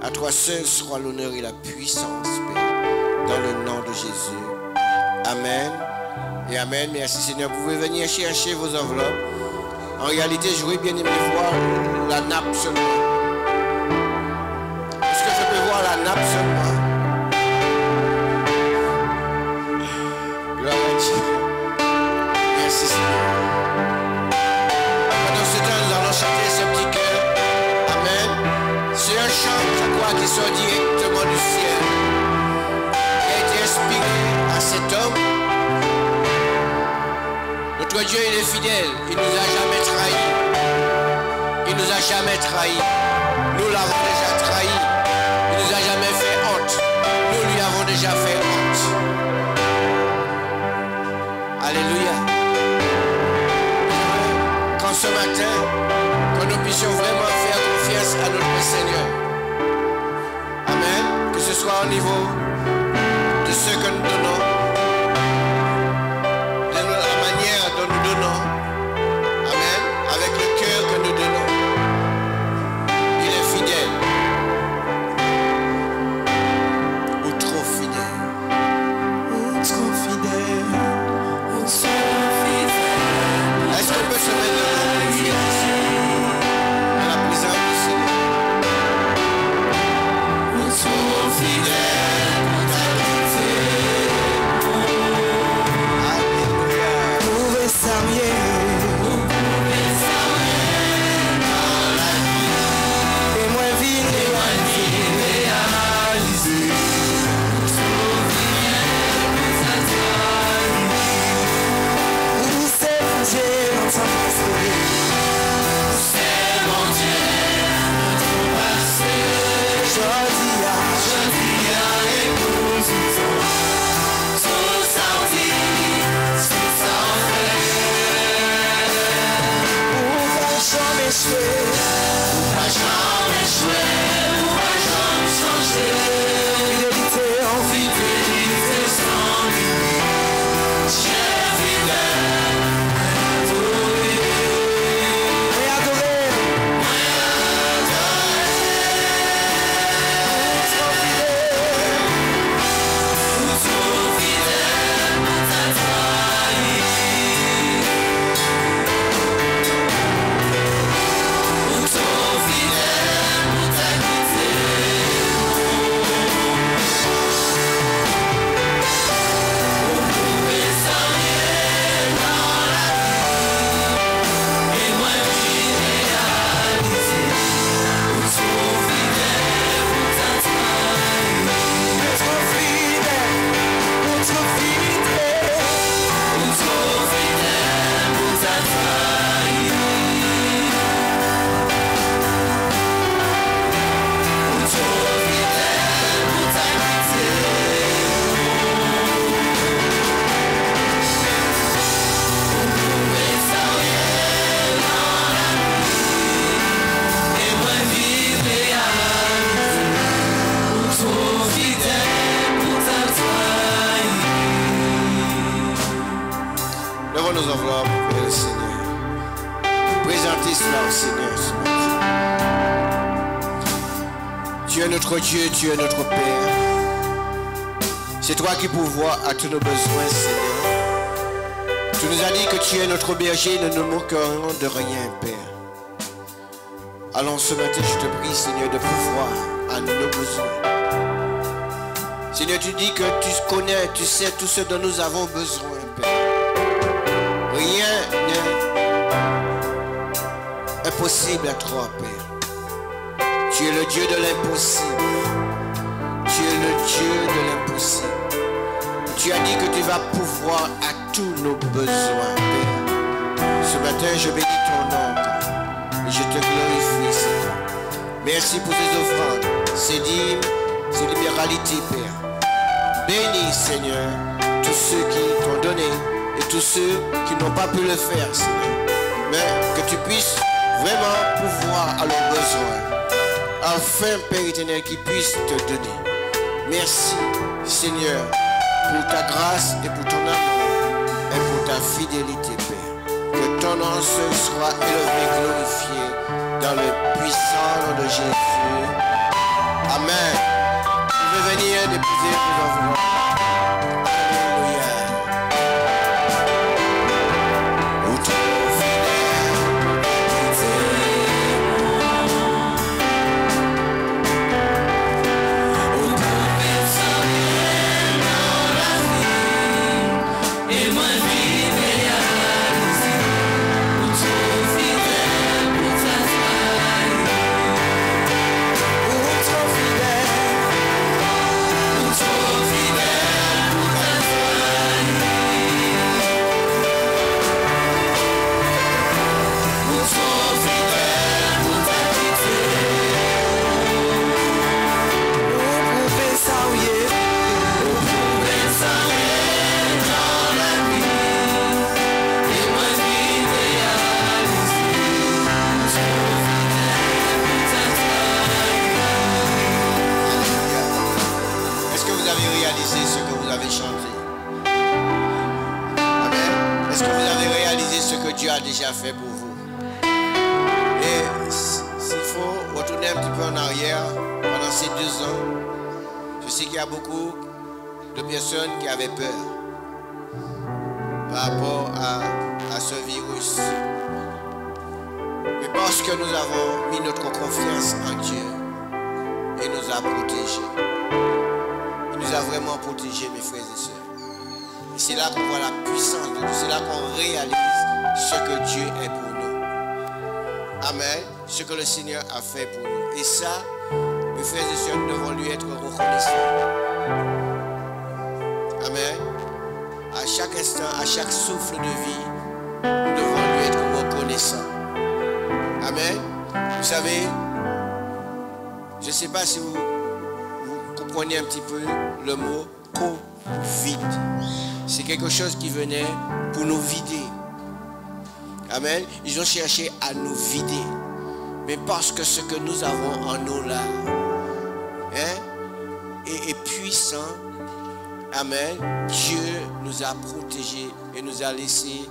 À toi seul sera l'honneur et la puissance, Père, dans le nom de Jésus. Amen et Amen. Merci, Seigneur. Vous pouvez venir chercher vos enveloppes. En réalité, j'aurais bien aimé voir la nappe seulement. Est-ce que je peux voir la nappe seulement? Gloire à Dieu. Merci, Seigneur. Pendant ce temps, nous allons chanter ce petit cœur. Amen. C'est un chant, je crois, qui sort directement du ciel. Qui a été inspiré à cet homme. Notre Dieu, il est fidèle. Il ne nous a jamais trahis. Il ne nous a jamais trahis. Nous l'avons déjà trahi. Il ne nous a jamais fait honte. Nous lui avons déjà fait honte. Alléluia. Quand ce matin, que nous puissions vraiment faire confiance à notre Seigneur. Amen. Que ce soit au niveau de ce que nous donnons, de la manière dont nous donnons. Amen. Avec le cœur que nous donnons. Il est fidèle. Ou trop fidèle. Ou trop fidèle. Ou trop fidèle. Est-ce qu'on peut se mettre dans la présence du Seigneur? Ou trop fidèle pour ta bonté. Alléluia. Pouvez s'arrier. Et moi vine Réalisé. Ou trop fidèle pour ta bonté. Ou c'est fouillé dans ton passé. C'est mon Dieu, notre passé. Jodia. Je dis à l'écoute tout ça dit, tout ça fait. Ou va jamais échouer. Pas jamais jouer, pas jamais changer. Fidélité en vie. Fidélité sans limite. Dieu fidèle, Et adorer. ou trop fidèle pour ta trahi. Ou trop fidèle pour ta quitter. Ou pouvez s'arriver dans la vie. Et moi vie réalisé. Ou trop fidèle pour ta trahi. Trop fidèle. Ou trop fidèle. Ou trop fidèle pour ta trahi. Ou trop fidèle pour ta quitter. Ou pouvez s'arriver dans la vie. Et moi vivre réalisé. Ou trop fidèle pour ta trahi. Levons nos enveloppes vers le Seigneur. Présentez cela au Seigneur ce matin. Tu es notre Dieu, tu es notre Père. C'est toi qui pourvois à tous nos besoins, Seigneur. Tu nous as dit que tu es notre berger, nous ne manquerons de rien, Père. Alors ce matin, je te prie, Seigneur, de pourvoir à nos besoins. Seigneur, tu dis que tu connais, tu sais tout ce dont nous avons besoin, Père. Rien n'est impossible à toi, Père. Tu es le Dieu de l'impossible. Tu es le Dieu de l'impossible. Tu as dit que tu vas pouvoir à tous nos besoins, Père. Ce matin, je bénis ton nom, Père. Et je te glorifie, Seigneur. Merci pour ces offrandes, ces dîmes, ces libéralités, Père. Bénis, Seigneur, tous ceux qui t'ont donné et tous ceux qui n'ont pas pu le faire, Seigneur. Mais que tu puisses vraiment pouvoir à leurs besoins. Afin, Père éternel, qu'ils puissent te donner. Merci, Seigneur, pour ta grâce et pour ton amour et pour ta fidélité, Père. Que ton nom soit élevé, glorifié dans le puissant nom de Jésus. Amen. Vous pouvez venir déposer vos offrandes. Alléluia. Ô trop fidèle, Au prophète sans rien dans la vie, et moi vivre et réaliser, ou trop fidèle pour ta taille, Ou trop fidèle, ou trop fidèle pour ta taille, ou trop fidèle pour ta pitié. ou pouvez s'arrier. Prophète sans rien dans la vie, et moi vivre et réaliser, ou trop fidèle pour ta taille. Est-ce que vous avez réalisé ce que vous avez chanté? Amen. Est-ce que vous avez réalisé ce que Dieu a déjà fait pour vous? Et s'il faut retourner un petit peu en arrière, pendant ces 2 ans, je sais qu'il y a beaucoup de personnes qui avaient peur par rapport à ce virus. Mais parce que nous avons mis notre confiance en Dieu, il nous a protégés. Il nous a vraiment protégés, mes frères et sœurs. Et c'est là qu'on voit la puissance de Dieu. C'est là qu'on réalise ce que Dieu est pour nous. Amen. Ce que le Seigneur a fait pour nous. Et ça, mes frères et sœurs, nous devons lui être reconnaissants. Amen. À chaque instant, à chaque souffle de vie, nous devons lui être reconnaissants. Amen. Vous savez, je ne sais pas si vous comprenez un petit peu le mot Covid. C'est quelque chose qui venait pour nous vider. Amen. Ils ont cherché à nous vider. Mais parce que ce que nous avons en nous là est puissant. Amen. Dieu nous a protégés et nous a laissé,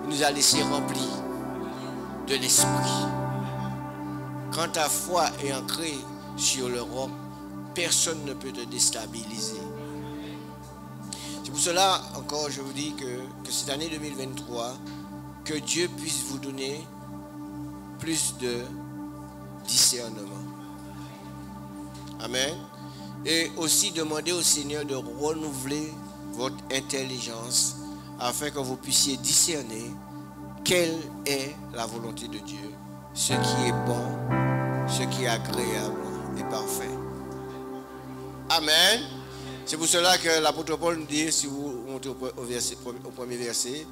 nous a laissé remplis de l'esprit. Quand ta foi est ancrée sur le roc, personne ne peut te déstabiliser. C'est pour cela, encore, je vous dis que cette année 2023, que Dieu puisse vous donner plus de discernement. Amen. Et aussi demander au Seigneur de renouveler votre intelligence afin que vous puissiez discerner quelle est la volonté de Dieu, ce qui est bon, ce qui est agréable et parfait. Amen. C'est pour cela que l'apôtre Paul nous dit, si vous montez au premier verset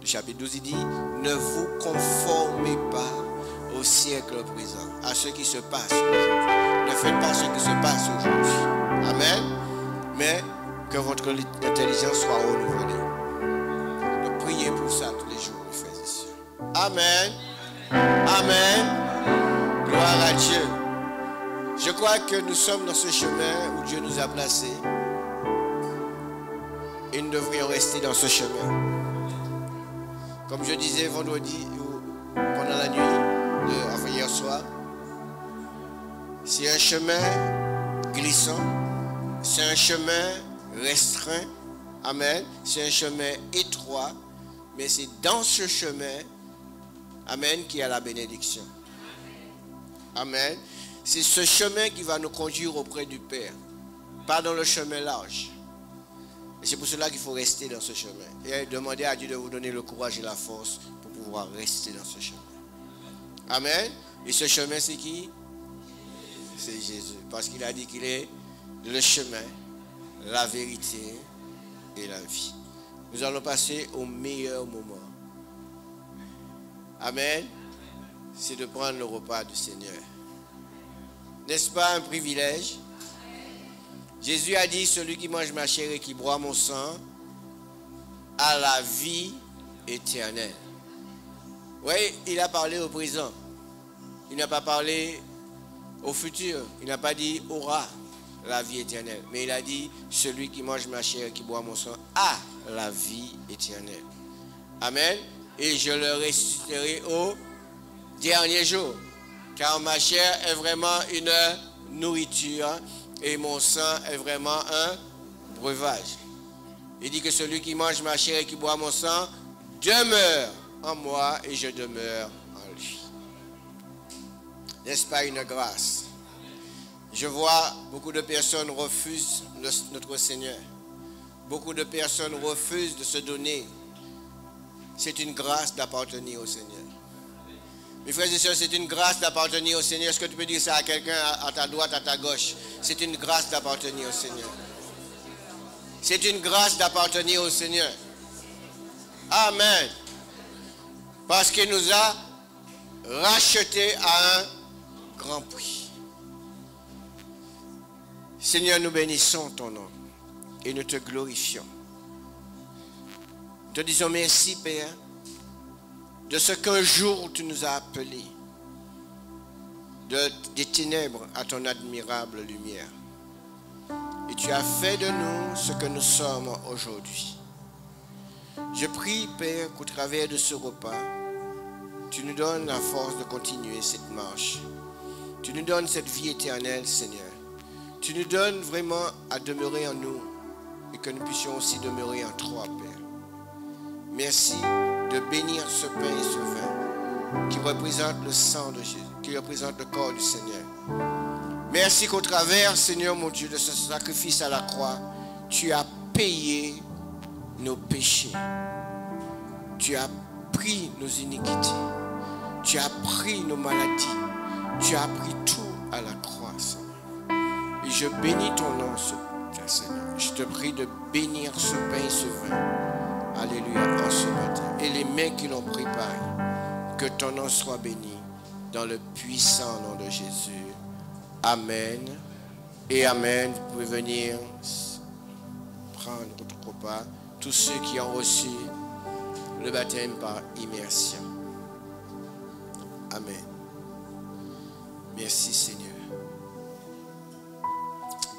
du chapitre 12, il dit, ne vous conformez pas au siècle présent, à ce qui se passe aujourd'hui. Ne faites pas ce qui se passe aujourd'hui. Amen. Mais que votre intelligence soit renouvelée. De prier pour ça tous les jours, mes frères et sœurs. Amen. Amen. Gloire à Dieu. Je crois que nous sommes dans ce chemin où Dieu nous a placés. Et nous devrions rester dans ce chemin. Comme je disais vendredi, pendant la nuit, enfin hier soir, c'est un chemin glissant, c'est un chemin restreint, amen, c'est un chemin étroit, mais c'est dans ce chemin, amen, qu'il y a la bénédiction. Amen. C'est ce chemin qui va nous conduire auprès du Père, pas dans le chemin large. Et c'est pour cela qu'il faut rester dans ce chemin. Et demander à Dieu de vous donner le courage et la force pour pouvoir rester dans ce chemin. Amen. Et ce chemin, c'est qui? C'est Jésus. Parce qu'il a dit qu'il est le chemin, la vérité et la vie. Nous allons passer au meilleur moment. Amen. C'est de prendre le repas du Seigneur. N'est-ce pas un privilège? Jésus a dit, celui qui mange ma chair et qui boit mon sang a la vie éternelle. Oui, il a parlé au présent. Il n'a pas parlé au futur. Il n'a pas dit aura la vie éternelle. Mais il a dit, celui qui mange ma chair et qui boit mon sang a la vie éternelle. Amen. Et je le ressusciterai au dernier jour. Car ma chair est vraiment une nourriture et mon sang est vraiment un breuvage. Il dit que celui qui mange ma chair et qui boit mon sang demeure en moi et je demeure en lui. N'est-ce pas une grâce? Je vois beaucoup de personnes refusent notre Seigneur. Beaucoup de personnes refusent de se donner. C'est une grâce d'appartenir au Seigneur. Mes frères et sœurs, c'est une grâce d'appartenir au Seigneur. Est-ce que tu peux dire ça à quelqu'un à ta droite, à ta gauche? C'est une grâce d'appartenir au Seigneur. C'est une grâce d'appartenir au Seigneur. Amen. Parce qu'il nous a rachetés à un grand prix. Seigneur, nous bénissons ton nom et nous te glorifions. Nous te disons merci, Père, de ce qu'un jour tu nous as appelés des ténèbres à ton admirable lumière. Et tu as fait de nous ce que nous sommes aujourd'hui. Je prie, Père, qu'au travers de ce repas, tu nous donnes la force de continuer cette marche. Tu nous donnes cette vie éternelle, Seigneur. Tu nous donnes vraiment à demeurer en nous et que nous puissions aussi demeurer en toi, Père. Merci de bénir ce pain et ce vin qui représente le sang de Jésus, qui représente le corps du Seigneur. Merci qu'au travers, Seigneur mon Dieu, de ce sacrifice à la croix, tu as payé nos péchés. Tu as pris nos iniquités. Tu as pris nos maladies. Tu as pris tout à la croix, Seigneur. Et je bénis ton nom, Seigneur. Je te prie de bénir ce pain et ce vin. Alléluia, en ce matin. Et les mains qui l'ont préparé. Que ton nom soit béni dans le puissant nom de Jésus. Amen et amen. Vous pouvez venir prendre votre repas. Tous ceux qui ont reçu le baptême par immersion. Amen. Merci Seigneur.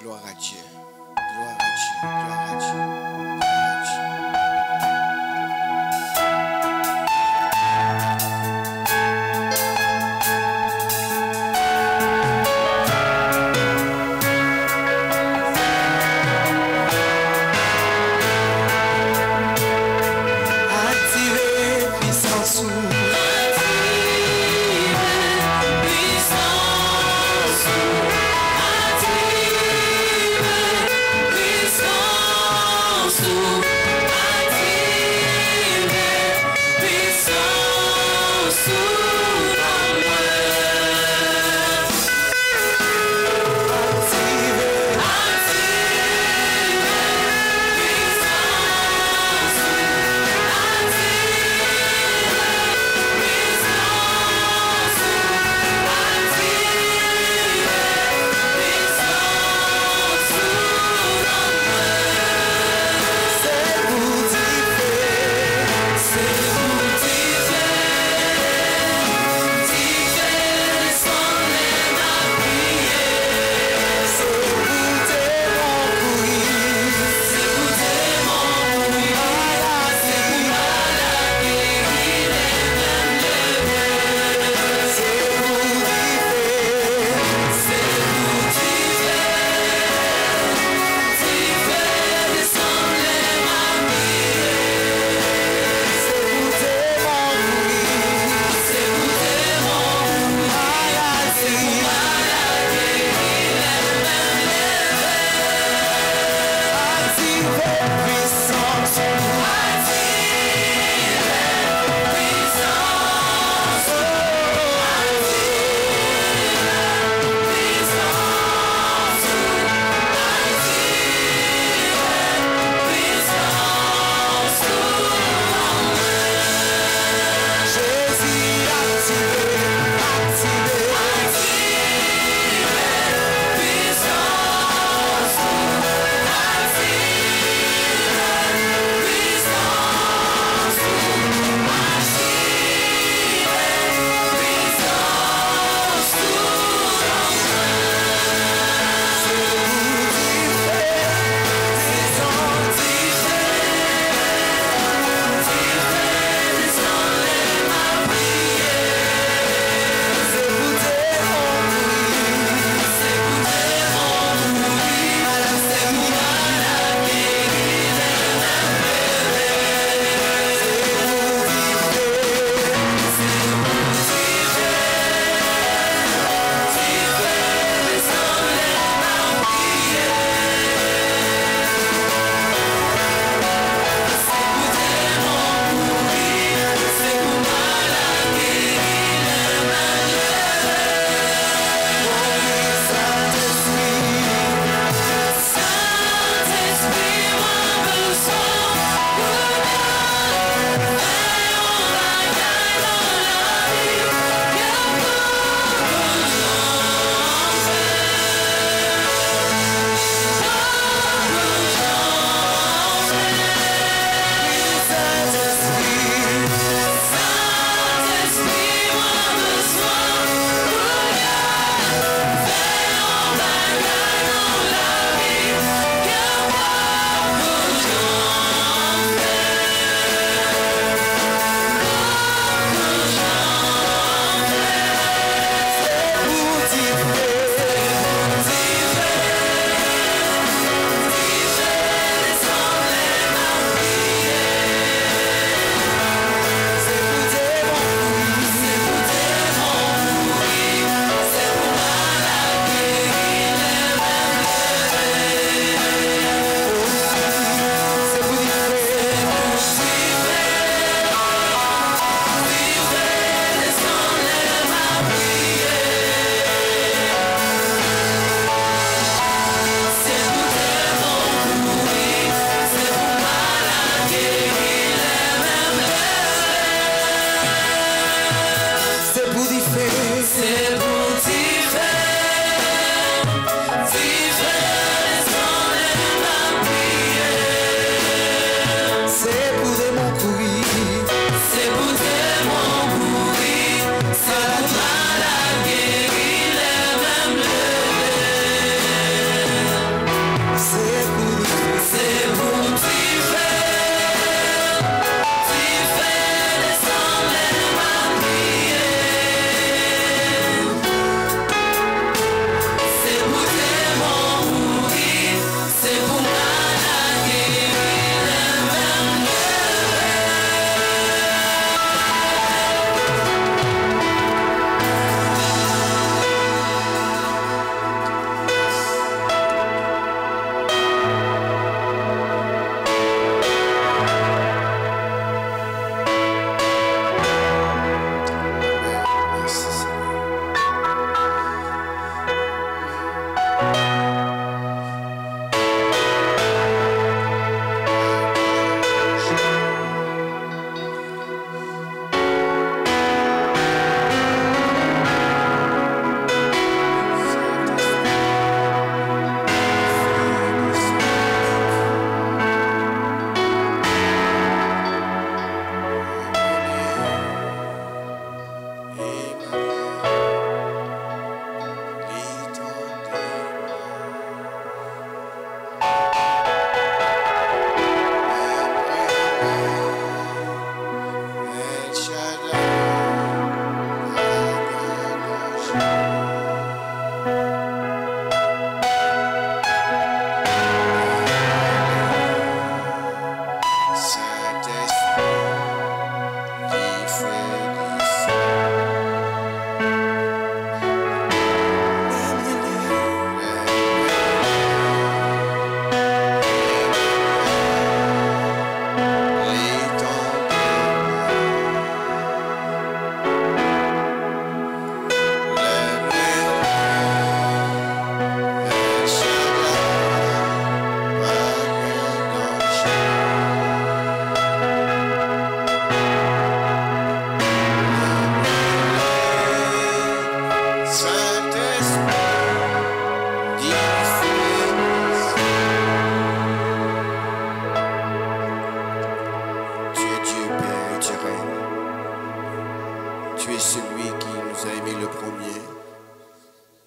Gloire à Dieu. Gloire à Dieu. Gloire à Dieu. Gloire à Dieu. Puissance,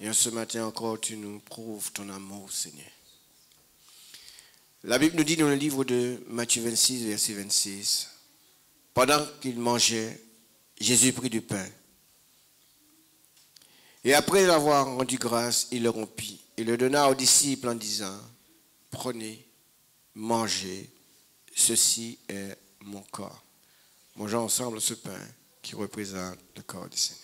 Et ce matin encore, tu nous prouves ton amour, Seigneur. La Bible nous dit dans le livre de Matthieu 26, verset 26, pendant qu'il mangeait, Jésus prit du pain. Et après avoir rendu grâce, il le rompit et le donna aux disciples en disant, prenez, mangez, ceci est mon corps. Mangeons ensemble ce pain qui représente le corps du Seigneur.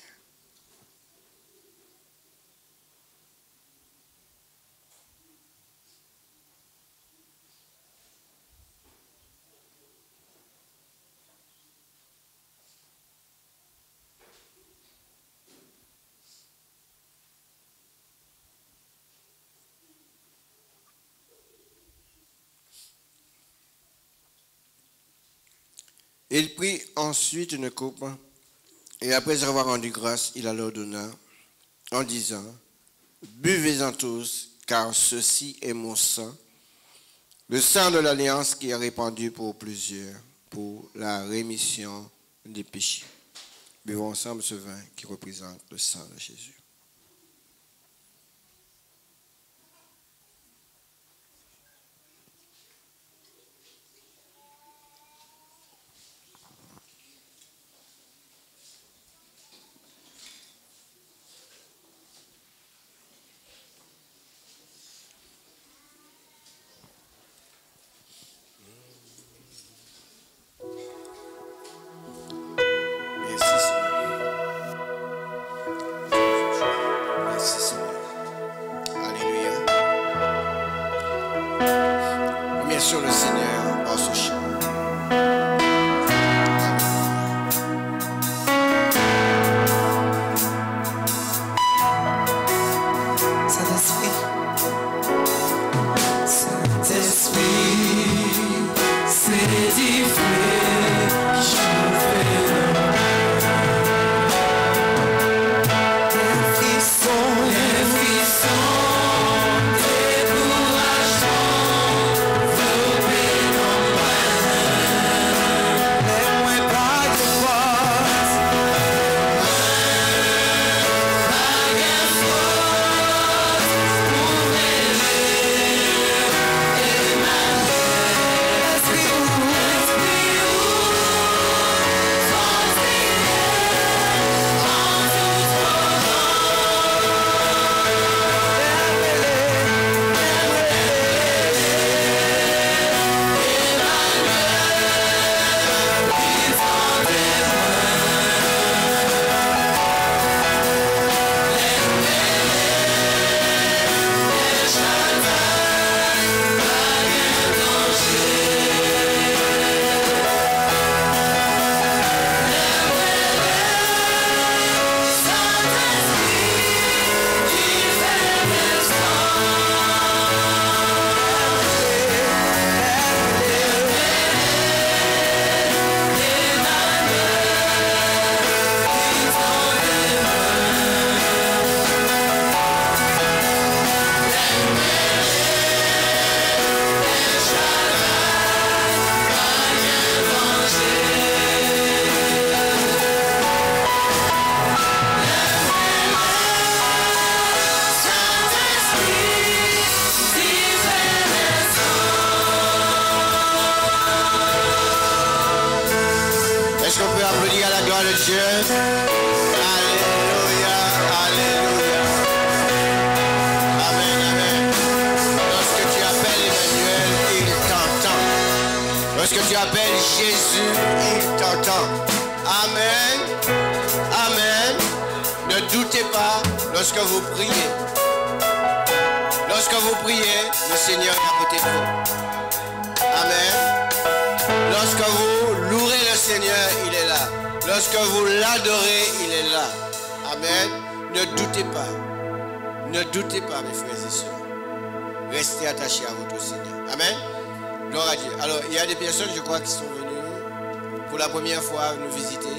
Il prit ensuite une coupe, et après avoir rendu grâce, il la leur donna, en disant, buvez-en tous, car ceci est mon sang, le sang de l'alliance qui est répandu pour plusieurs, pour la rémission des péchés. Buvons ensemble ce vin qui représente le sang de Jésus. Sur le Seigneur dans ce chant. Saint-Esprit, c'est du feu qui chauffe les frissons décourageants. Dieu. Alléluia, alléluia. Amen, amen. Lorsque tu appelles Emmanuel, il t'entend. Lorsque tu appelles Jésus, il t'entend. Amen, amen. Ne doutez pas lorsque vous priez. Lorsque vous priez, le Seigneur est à côté de vous. Amen. Lorsque vous louerez le Seigneur, il est là. Lorsque vous l'adorez, il est là. Amen. Ne doutez pas. Ne doutez pas, mes frères et sœurs. Restez attachés à votre Seigneur. Amen. Gloire à Dieu. Alors, il y a des personnes, je crois, qui sont venues pour la première fois nous visiter.